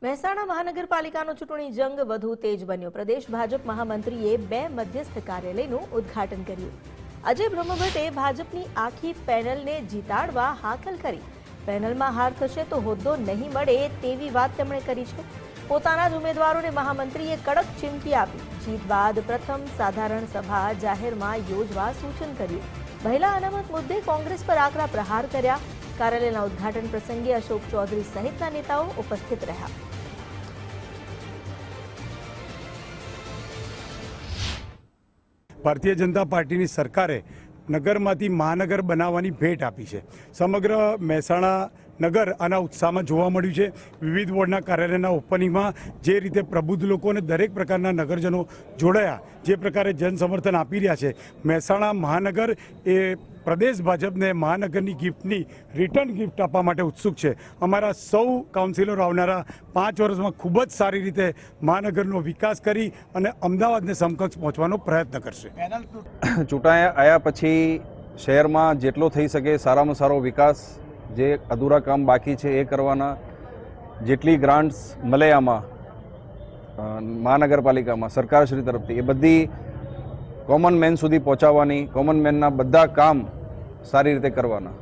મહેસાણા મહાનગરપાલિકાનો ચૂંટણી જંગ વધુ તેજ બન્યો। પ્રદેશ ભાજપ મહામંત્રીએ 2 મધ્યસ્થ કાર્યાલયનું ઉદ્ઘાટન કર્યું। અજય બ્રહ્મભટ્ટે ભાજપની આખી પેનલને જીતાડવા હાકલ કરી। પેનલમાં હાર થશે તો હોદ્દો નહીં મળે તેવી વાત તેમણે કરી છે। પોતાના જ ઉમેદવારોને મહામંત્રીએ કડક ચીમકી આપી। જીત બાદ પ્રથમ સાધારણ સભા જાહેરમાં યોજવા સૂચન કર્યું। મહિલા અનામત મુદ્દે કોંગ્રેસ પર આકરા પ્રહાર કર્યા। કાર્યાલયના ઉદ્ઘાટન પ્રસંગે અશોક ચૌધરી સહિતના નેતાઓ ઉપસ્થિત રહ્યા। ભારતીય જનતા પાર્ટીની સરકારે નગરમાંથી મહાનગર બનાવવાની ભેટ આપી છે। સમગ્ર મહેસાણા નગર આના ઉત્સાહમાં જોવા મળ્યું છે। વિવિધ વોર્ડના કાર્યાલયના ઓપનિંગમાં જે રીતે પ્રબુદ્ધ લોકો અને દરેક પ્રકારના નગરજનો જોડાયા, જે પ્રકારે જન સમર્થન આપી રહ્યા છે, મહેસાણા મહાનગર એ પ્રદેશ ભાજપને મહાનગરની ગિફ્ટની રિટર્ન ગિફ્ટ આપવા માટે ઉત્સુક છે। અમારા સૌ કાઉન્સિલરો આવનારા 5 વર્ષમાં ખૂબ જ સારી રીતે મહાનગરનો વિકાસ કરી અને અમદાવાદને સમકક્ષ પહોંચવાનો પ્રયત્ન કરશે। ચૂંટાયા આવ્યા પછી શહેરમાં જેટલો થઈ શકે સારામાં સારો વિકાસ, જે અધૂરા કામ બાકી છે એ કરવાના, જેટલી ગ્રાન્ટ્સ મળે આમાં મહાનગરપાલિકામાં સરકારશ્રી તરફથી એ બધી કોમન મેન સુધી પહોંચાડવાની, કોમન મેનના બધા કામ સારી રીતે કરવાના।